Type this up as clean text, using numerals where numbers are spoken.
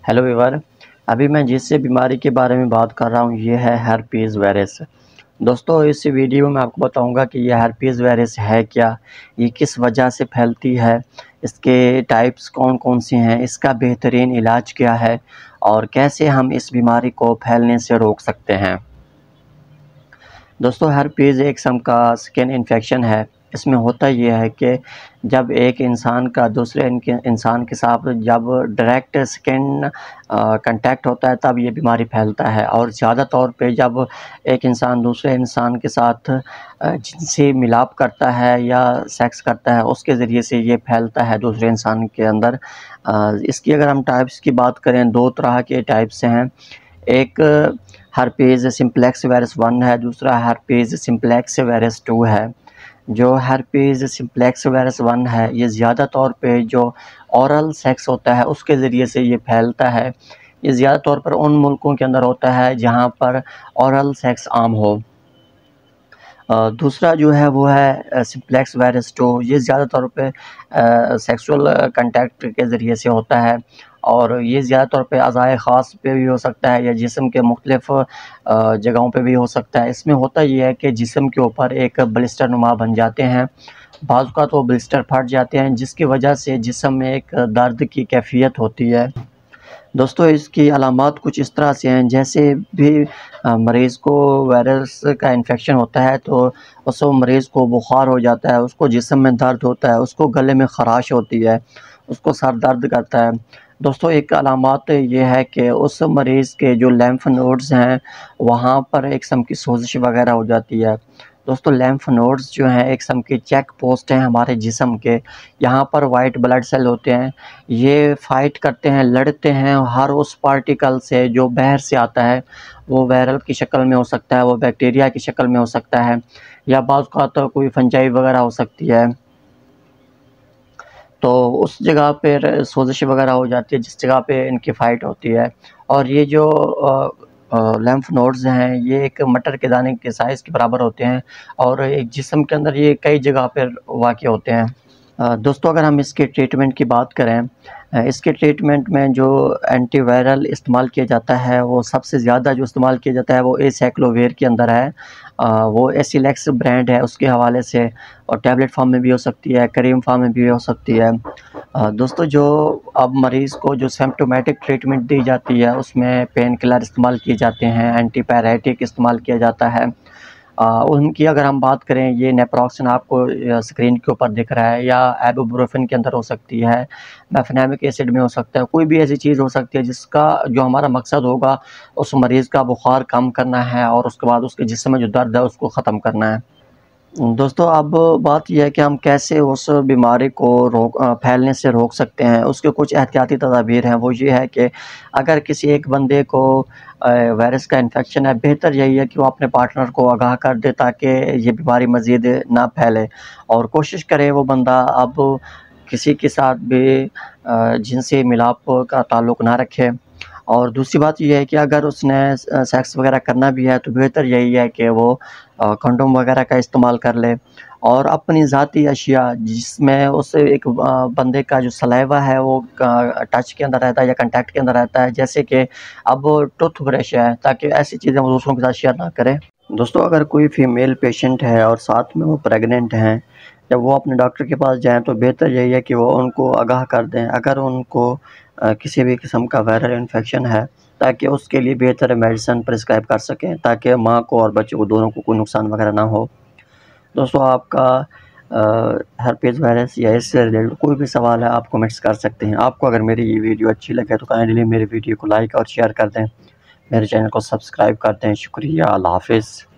Hello ever. अभी मैं जिस बीमारी के बारे में बात कर रहा हूँ ये है हर्पीज़ वायरस। दोस्तों इस वीडियो में मैं आपको बताऊंगा कि यह हर्पीज़ वायरस है क्या, ये किस वजह से फैलती है, इसके टाइप्स कौन कौन से हैं, इसका बेहतरीन इलाज क्या है और कैसे हम इस बीमारी को फैलने से रोक सकते हैं। दोस्तों हर्पीज़ एक किस्म का स्किन इन्फेक्शन है। इसमें होता यह है कि जब एक इंसान का दूसरे इंसान के साथ जब डायरेक्ट स्किन कांटेक्ट होता है तब ये बीमारी फैलता है। और ज़्यादा तौर पे जब एक इंसान दूसरे इंसान के साथ जिनसी मिलाप करता है या सेक्स करता है उसके ज़रिए से ये फैलता है दूसरे इंसान के अंदर। इसकी अगर हम टाइप्स की बात करें, दो तरह के टाइप्स हैं। एक हर्पीज़ सिम्प्लेक्स वायरस 1 है, दूसरा हर्पीज़ सिम्प्लेक्स वायरस 2 है। जो हर्पीज़ सिम्प्लेक्स वायरस 1 है ये ज़्यादा तौर पे जो ओरल सेक्स होता है उसके ज़रिए से ये फैलता है। ये ज़्यादा तौर पर उन मुल्कों के अंदर होता है जहाँ पर ओरल सेक्स आम हो। दूसरा जो है वो है सिम्प्लेक्स वायरस 2। ये ज़्यादा तौर पे सेक्सुअल कांटेक्ट के ज़रिए से होता है और ये ज़्यादा तौर पे अज़ाए ख़ास पे भी हो सकता है या जिस्म के मुख्तलिफ़ जगहों पे भी हो सकता है। इसमें होता ये है कि जिस्म के ऊपर एक ब्लिस्टर नुमा बन जाते हैं, बाज़ औक़ात वो ब्लिस्टर फट जाते हैं जिसकी वजह से जिस्म में एक दर्द की कैफ़ियत होती है। दोस्तों इसकी अलामात कुछ इस तरह से हैं, जैसे भी मरीज़ को वायरस का इन्फेक्शन होता है तो उस मरीज़ को बुखार हो जाता है, उसको जिस्म में दर्द होता है, उसको गले में ख़राश होती है, उसको सर दर्द करता है। दोस्तों एक अलामात ये है कि उस मरीज़ के जो लिम्फ नोड्स हैं वहाँ पर एक किस्म की सोजिश वग़ैरह हो जाती है। दोस्तों लिम्फ नोड्स जो हैं एक किस्म की चेक पोस्ट हैं हमारे जिस्म के। यहाँ पर वाइट ब्लड सेल होते हैं, ये फ़ाइट करते हैं, लड़ते हैं हर उस पार्टिकल से जो बाहर से आता है। वो वायरल की शक्ल में हो सकता है, वो बैक्टीरिया की शक्ल में हो सकता है या बाज़ औक़ात कोई फंजाई वग़ैरह हो सकती है। तो उस जगह पर सोजिश वग़ैरह हो जाती है जिस जगह पे इनकी फ़ाइट होती है। और ये जो लिम्फ नोड्स हैं ये एक मटर के दाने के साइज़ के बराबर होते हैं और एक जिस्म के अंदर ये कई जगह पर वाक़ होते हैं। दोस्तों अगर हम इसके ट्रीटमेंट की बात करें, इसके ट्रीटमेंट में जो एंटीवायरल इस्तेमाल किया जाता है वो सबसे ज़्यादा जो इस्तेमाल किया जाता है वो एसाइक्लोविर के अंदर है। वो एसिलेक्स ब्रांड है उसके हवाले से, और टैबलेट फॉर्म में भी हो सकती है, क्रीम फॉर्म में भी हो सकती है। दोस्तों जो अब मरीज़ को जो सिम्प्टोमेटिक ट्रीटमेंट दी जाती है उसमें पेन किलर इस्तेमाल किए जाते हैं, एंटीपायरेटिक इस्तेमाल किया जाता है। उनकी अगर हम बात करें, ये नेप्रोक्सन आपको स्क्रीन के ऊपर दिख रहा है, या इबुप्रोफेन के अंदर हो सकती है, मेफेनेमिक एसिड में हो सकता है, कोई भी ऐसी चीज़ हो सकती है जिसका जो हमारा मकसद होगा उस मरीज़ का बुखार कम करना है और उसके बाद उसके जिस्म में जो दर्द है उसको ख़त्म करना है। दोस्तों अब बात यह है कि हम कैसे उस बीमारी को फैलने से रोक सकते हैं। उसके कुछ एहतियाती तदाबीर हैं, वो ये है कि अगर किसी एक बंदे को वायरस का इन्फेक्शन है, बेहतर यही है कि वो अपने पार्टनर को आगाह कर दे ताकि ये बीमारी मज़ीद ना फैले। और कोशिश करे वो बंदा अब किसी के साथ भी जिनसी मिलाप का ताल्लुक़ ना रखे। और दूसरी बात ये है कि अगर उसने सेक्स वग़ैरह करना भी है तो बेहतर यही है कि वो कंडोम वग़ैरह का इस्तेमाल कर ले। और अपनी ज़ाती अशिया जिसमें उस एक बंदे का जो सलाइवा है वो टच के अंदर रहता है या कॉन्टैक्ट के अंदर रहता है, जैसे कि अब टूथब्रश है, ताकि ऐसी चीज़ें वो दूसरों के साथ शेयर ना करें। दोस्तों अगर कोई फ़ीमेल पेशेंट है और साथ में वो प्रेग्नेंट हैं, जब वो अपने डॉक्टर के पास जाएँ तो बेहतर यही है कि वो उनको आगाह कर दें अगर उनको किसी भी किस्म का वायरल इन्फेक्शन है, ताकि उसके लिए बेहतर मेडिसिन प्रिस्क्राइब कर सकें ताकि माँ को और बच्चे को दोनों को कोई नुकसान वगैरह ना हो। दोस्तों आपका हर्पीज़ वायरस या इससे रिलेटेड कोई भी सवाल है आप कमेंट्स कर सकते हैं। आपको अगर मेरी ये वीडियो अच्छी लगे तो काइंडली मेरी वीडियो को लाइक और शेयर कर दें, मेरे चैनल को सब्सक्राइब कर दें। शुक्रिया, अल्लाह हाफ़िज़।